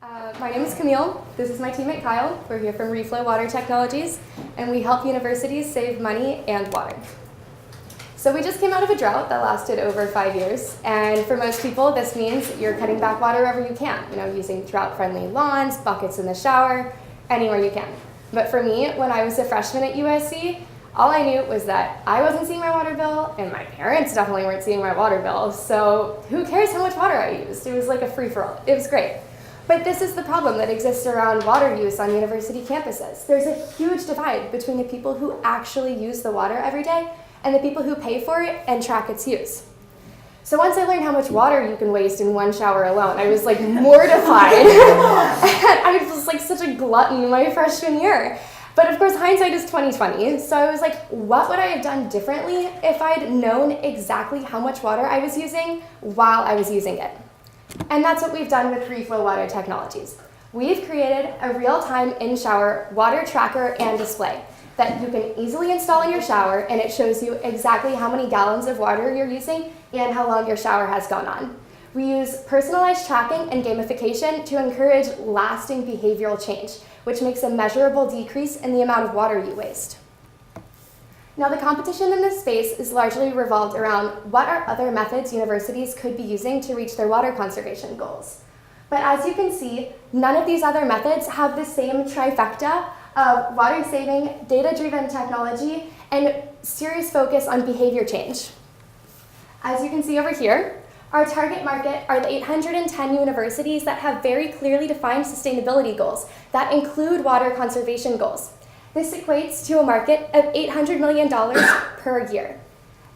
My name is Camille. This is my teammate Kyle. We're here from ReFlo Water Technologies, and we help universities save money and water. So we just came out of a drought that lasted over 5 years, and for most people, this means you're cutting back water wherever you can, using drought-friendly lawns, buckets in the shower, anywhere you can. But for me, when I was a freshman at USC, all I knew was that I wasn't seeing my water bill, and my parents definitely weren't seeing my water bill, so who cares how much water I used? It was like a free-for-all. It was great. But this is the problem that exists around water use on university campuses. There's a huge divide between the people who actually use the water every day and the people who pay for it and track its use. So once I learned how much water you can waste in one shower alone, I was like mortified. And I was like such a glutton my freshman year. But of course, hindsight is 20/20. So I was like, what would I have done differently if I'd known exactly how much water I was using while I was using it? And that's what we've done with ReFlo Water Technologies. We've created a real-time in-shower water tracker and display that you can easily install in your shower, and it shows you exactly how many gallons of water you're using and how long your shower has gone on. We use personalized tracking and gamification to encourage lasting behavioral change, which makes a measurable decrease in the amount of water you waste. Now, the competition in this space is largely revolved around what are other methods universities could be using to reach their water conservation goals. But as you can see, none of these other methods have the same trifecta of water-saving, data-driven technology, and serious focus on behavior change. As you can see over here, our target market are the 810 universities that have very clearly defined sustainability goals that include water conservation goals. This equates to a market of $800 million per year.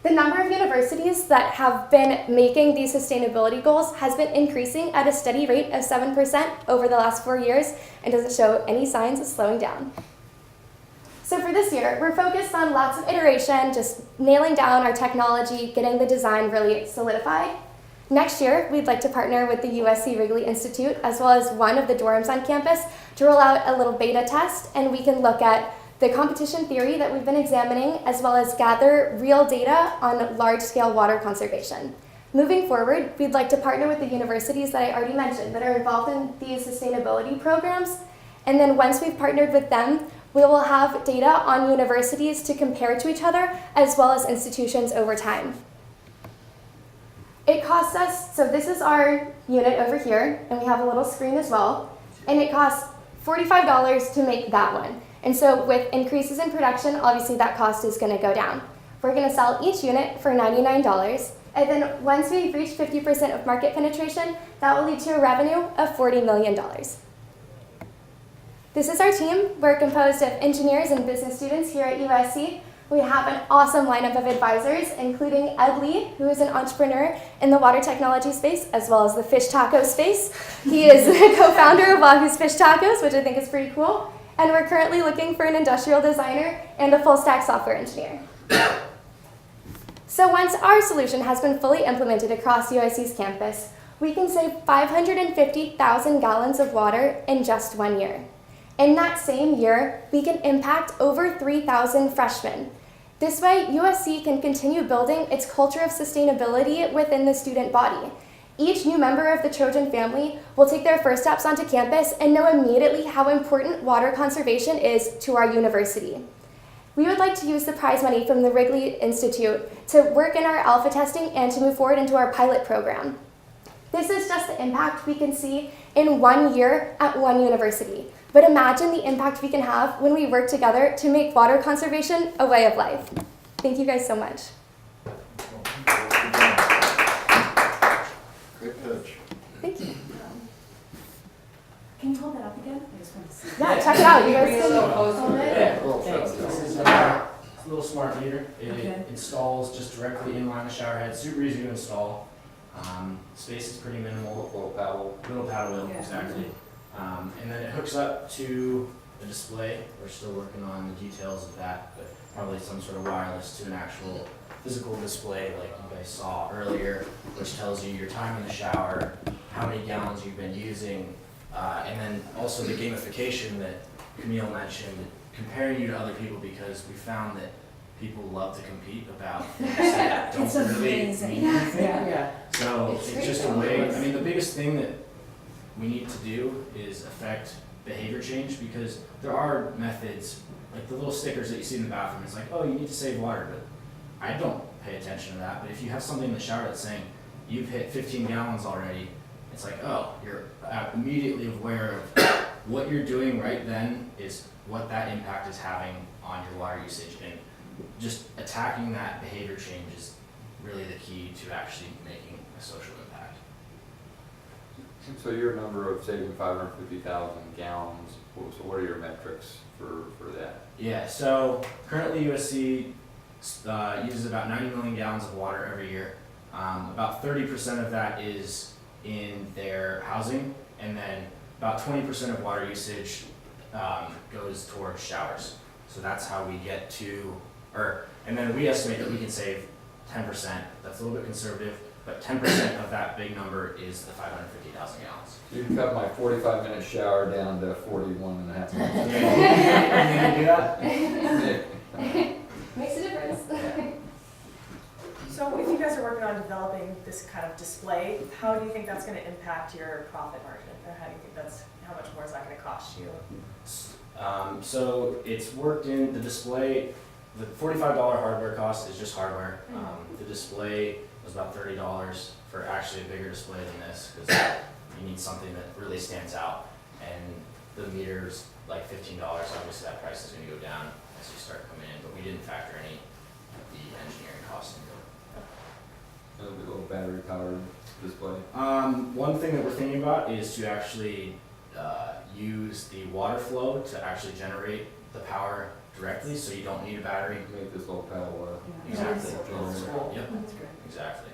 The number of universities that have been making these sustainability goals has been increasing at a steady rate of 7% over the last 4 years and doesn't show any signs of slowing down. So for this year, we're focused on lots of iteration, just nailing down our technology, getting the design really solidified. Next year, we'd like to partner with the USC Wrigley Institute as well as one of the dorms on campus to roll out a little beta test, and we can look at the competition theory that we've been examining as well as gather real data on large-scale water conservation. Moving forward, we'd like to partner with the universities that I already mentioned that are involved in these sustainability programs, and then once we've partnered with them, we will have data on universities to compare to each other as well as institutions over time. It costs us, so this is our unit over here, and we have a little screen as well, and it costs $45 to make that one. And so with increases in production, obviously that cost is going to go down. We're going to sell each unit for $99, and then once we reach 50% of market penetration, that will lead to a revenue of $40 million. This is our team. We're composed of engineers and business students here at USC. We have an awesome lineup of advisors, including Ed Lee, who is an entrepreneur in the water technology space, as well as the fish taco space. He is the co-founder of Wahoo's Fish Tacos, which I think is pretty cool. And we're currently looking for an industrial designer and a full-stack software engineer. So once our solution has been fully implemented across USC's campus, we can save 550,000 gallons of water in just 1 year. In that same year, we can impact over 3,000 freshmen. This way, USC can continue building its culture of sustainability within the student body. Each new member of the Trojan family will take their first steps onto campus and know immediately how important water conservation is to our university. We would like to use the prize money from the Wrigley Institute to work in our alpha testing and to move forward into our pilot program. This is just the impact we can see in 1 year at one university. But imagine the impact we can have when we work together to make water conservation a way of life. Thank you guys so much. Great pitch. Thank you. Can you hold that up again? I just want to see. Yeah, check it out. You guys can hold it. Yeah. This is a little smart meter. It Okay. installs just directly in line the shower head. Super easy to install. Space is pretty minimal. Little paddle wheel, Yeah. exactly. And then it hooks up to the display. We're still working on the details of that, but probably some sort of wireless to an actual physical display like you guys saw earlier, which tells you your time in the shower, how many gallons you've been using, and then also the gamification that Camille mentioned, comparing you to other people, because we found that people love to compete about things that don't It's really amazing. mean anything. Yeah. So it's just a way, I mean, the biggest thing that we need to do is affect behavior change, because there are methods, like the little stickers that you see in the bathroom, it's like, oh, you need to save water, but I don't pay attention to that. But if you have something in the shower that's saying, you've hit 15 gallons already, it's like, oh, you're immediately aware of what you're doing right then is what that impact is having on your water usage. And just attacking that behavior change is really the key to actually making a social impact. So your number of saving 550,000 gallons, so what are your metrics for that? Yeah, so currently USC uses about 90 million gallons of water every year. About 30% of that is in their housing, and then about 20% of water usage goes towards showers. So that's how we get to, and then we estimate that we can save 10%. That's a little bit conservative, but 10% of that big number is the 550,000 gallons. You can cut my 45-minute shower down to 41 and a half minutes. Can you do that? Makes a difference. So if you guys are working on developing this kind of display, how do you think that's going to impact your profit margin? Or how do you think how much more is that going to cost you? So it's worked in the display. The $45 hardware cost is just hardware. The display was about $30 for actually a bigger display than this, because you need something that really stands out. And the meter's like $15. Obviously that price is going to go down as you start coming in, but we didn't factor any of the engineering costs into it. A little battery powered display. One thing that we're thinking about is to actually use the water flow to actually generate the power directly, so you don't need a battery. Make this little paddle. Exactly. Cool. Yep. That's great. Exactly.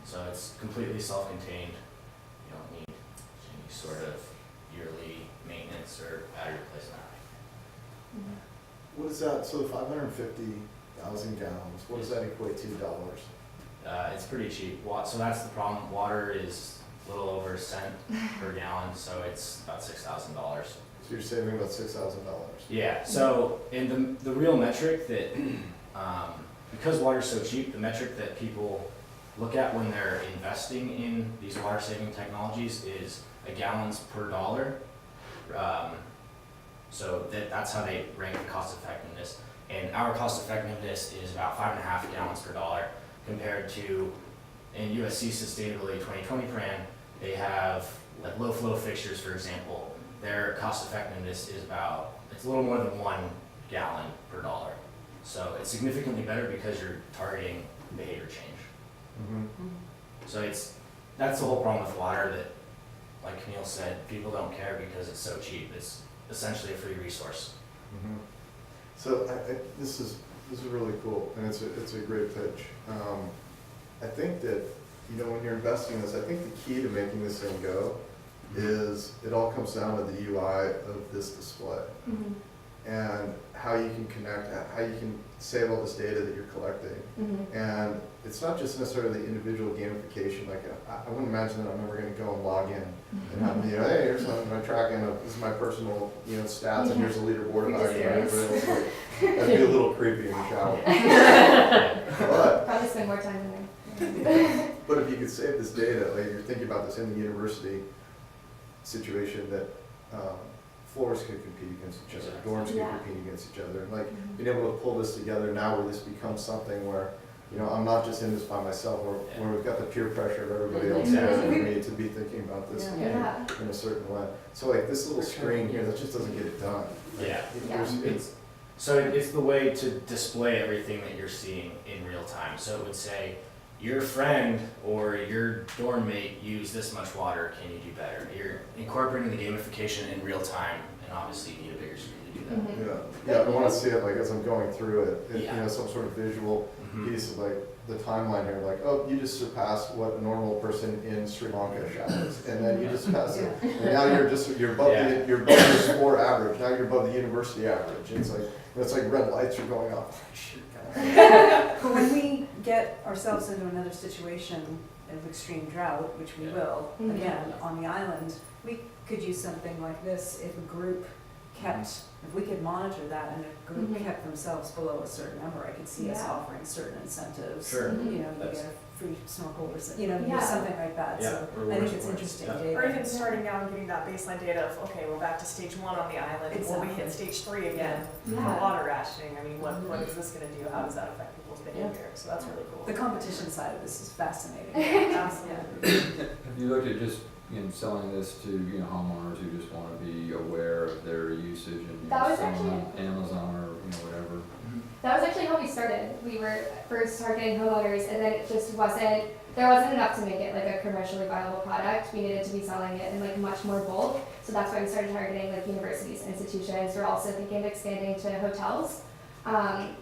So it's completely self-contained. You don't need any sort of yearly maintenance or battery replacement. What is that? So 550,000 gallons. What does that equate to dollars? It's pretty cheap. So that's the problem. Water is a little over a cent per gallon, so it's about $6,000. So you're saving about $6,000. Yeah. So, and the real metric that, because water's so cheap, the metric that people look at when they're investing in these water saving technologies is a gallons per dollar. So that's how they rank the cost effectiveness. And our cost effectiveness is about 5.5 gallons per dollar, compared to, in USC Sustainability 2020 plan, they have like low flow fixtures, for example. Their cost effectiveness is it's a little more than 1 gallon per dollar. So it's significantly better because you're targeting behavior change. So that's the whole problem with water, that, like Camille said, people don't care because it's so cheap. It's essentially a free resource. So this is really cool, and it's a great pitch. I think that, when you're investing in this, I think the key to making this thing go is it all comes down to the UI of this display, and how you can connect, how you can save all this data that you're collecting. And it's not just necessarily the individual gamification. Like I wouldn't imagine that I'm ever going to go and log in and have, hey, here's my tracking of, this is my personal, stats, and here's a leaderboard of how everybody else. That'd be a little creepy in the shower. But Probably spend more time in there. But if you could save this data, like you're thinking about this in the university situation, that floors could compete against each other, dorms could compete against each other, and like being able to pull this together now, where this becomes something where, I'm not just in this by myself, where we've got the peer pressure of everybody else for me to be thinking about this in a certain way. So like this little screen here, that just doesn't get it done. It's the way to display everything that you're seeing in real time. So it would say, your friend or your dorm mate used this much water, can you do better? You're incorporating the gamification in real time, and obviously you need a bigger screen to do that. Yeah, I want to see it like as I'm going through it, some sort of visual piece of like the timeline here, like, oh, you just surpassed what a normal person in Sri Lanka showers, and then you just passed it, and now you're above you're above your score average. Now you're above the university average. It's like red lights are going off. But when we get ourselves into another situation of extreme drought, which we will, again, on the island, we could use something like this if a group kept, if we could monitor that and a group kept themselves below a certain number, I could see us offering certain incentives. Sure. You get a free snorkel or, you know, Yeah. something like that, Yeah, so or I think worse it's words, interesting yeah. data. Or even starting now and getting that baseline data of, okay, we're back to stage 1 on the island, or we hit Exactly. stage 3 again for Yeah. water rationing. I mean, what is this gonna do? How does that affect people's behavior? So that's really cool. The competition side of this is fascinating. Absolutely. Have you looked at just, selling this to, homeowners who just wanna be aware of their usage and That was selling on Amazon or, whatever? That was actually how we started. We were first targeting homeowners, and then it just wasn't, there wasn't enough to make it like a commercially viable product. We needed to be selling it in like much more bulk. So that's why we started targeting like universities, institutions. We're also thinking of expanding to hotels, and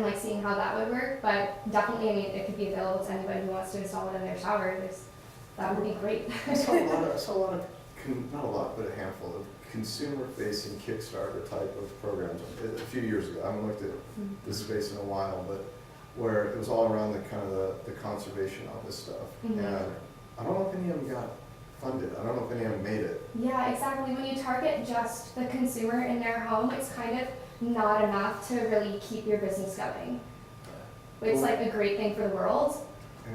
like seeing how that would work. But definitely, I mean, it could be available to anybody who wants to install it in their shower. That would be great. I saw a lot of, not a lot, but a handful of consumer-facing Kickstarter type of programs a few years ago. I haven't looked at this space in a while, but where it was all around the kind of the conservation of this stuff. Mhm. And I don't know if any of them got funded. I don't know if any of them made it. Yeah, exactly. When you target just the consumer in their home, it's kind of not enough to really keep your business going. It's like a great thing for the world,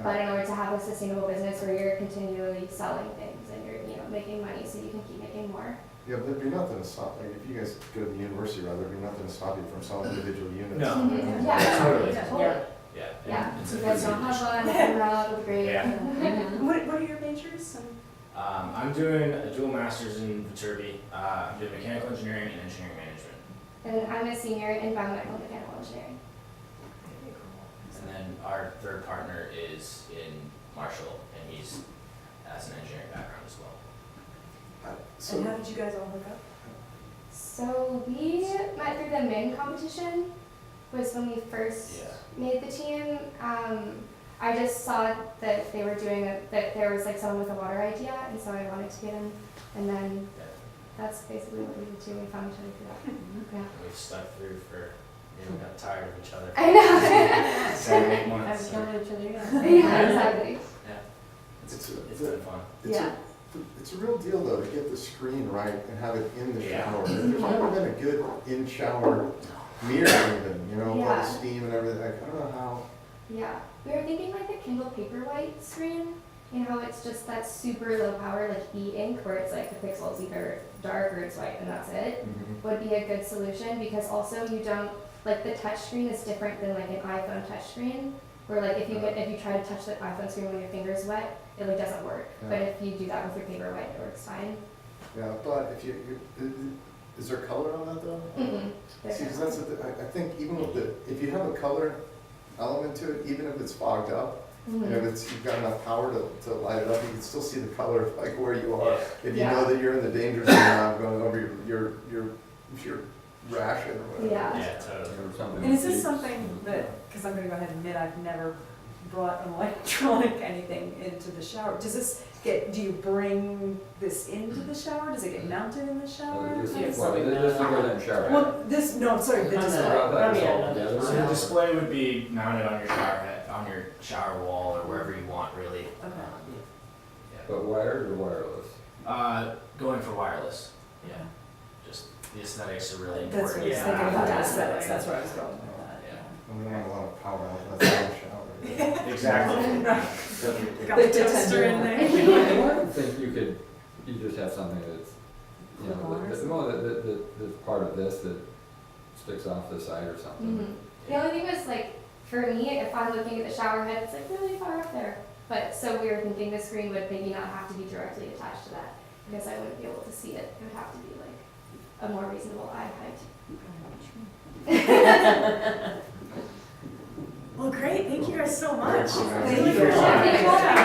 but in order to have a sustainable business where you're continually selling things and you're making money so you can keep making more. Yeah, but there'd be nothing to stop, like, if you guys go to the university, rather, there'd be nothing to stop you from selling individual units. No. Mhm. Yeah, Yeah, totally. totally. Yeah. Yeah, It's you a guys busy don't have issue. one, come around, it'll be great. Yeah. What are your majors? I'm doing a dual master's in Viterbi. I'm doing mechanical engineering and engineering management. And I'm a senior in biomedical mechanical engineering. And then our third partner is in Marshall, and he's has an engineering background as well. So, And how did you guys all hook up? So we met through the MIN competition, was when we first Yeah. made the team. I just saw that they were doing that there was like someone with a water idea, and so I wanted to get in, and then that's basically what we did too. We found each other through that. Yeah. We've stuck through for, got tired of each other. I know. 7, 8 months. so, Yeah, exactly. yeah. It's It's been fun. It's a real deal though to get the screen right and have it in the Yeah. shower. There's never been a good in-shower mirror even, all the Yeah. steam and everything. I don't know how. Yeah, we were thinking like the Kindle Paperwhite screen. How it's just that super low power like e-ink where it's like the pixel's either dark or it's white and that's it. Would be a good solution because also you don't like the touch screen is different than like an iPhone touch screen. Where like if you try to touch the iPhone screen when your finger's wet, it like doesn't work. Yeah. But if you do that with your Paperwhite, it works fine. Yeah, but if is there color on that though? See, 'cause that's I think even with if you have a color element to it, even if it's fogged up, if you've got enough power to light it up, you can still see the color of like where you are. If you know that you're in the danger zone, not going over your ration or whatever. Yeah. Yeah, totally. Or something And is like this these, something that, because I'm gonna go ahead and admit I've never brought an electronic anything into the shower. Do you bring this into the shower? Does it get mounted in the shower? This Yes. to go in the shower. Well, sorry, the I display. thought it was yeah, all no, together. So the display would be mounted on your shower head, on your shower wall, or wherever you want, really. But wired or wireless? Going for wireless. Yeah. Just the aesthetics are really That's important. what I was Yeah. thinking about Yeah. aesthetics, that's where I was going with And we don't have a lot of power outlets in the shower. Exactly. Got the toaster in there. I don't think you just have something that's, Clip on or that's part of this that sticks off the side or something. The only thing was like, for me, if I'm looking at the shower head, it's like really far up there. But so we were thinking the screen would maybe not have to be directly attached to that because I wouldn't be able to see it. It would have to be like a more reasonable eye height. Well, great. Thank you guys so much. Thank you. Really appreciate it. Thank you.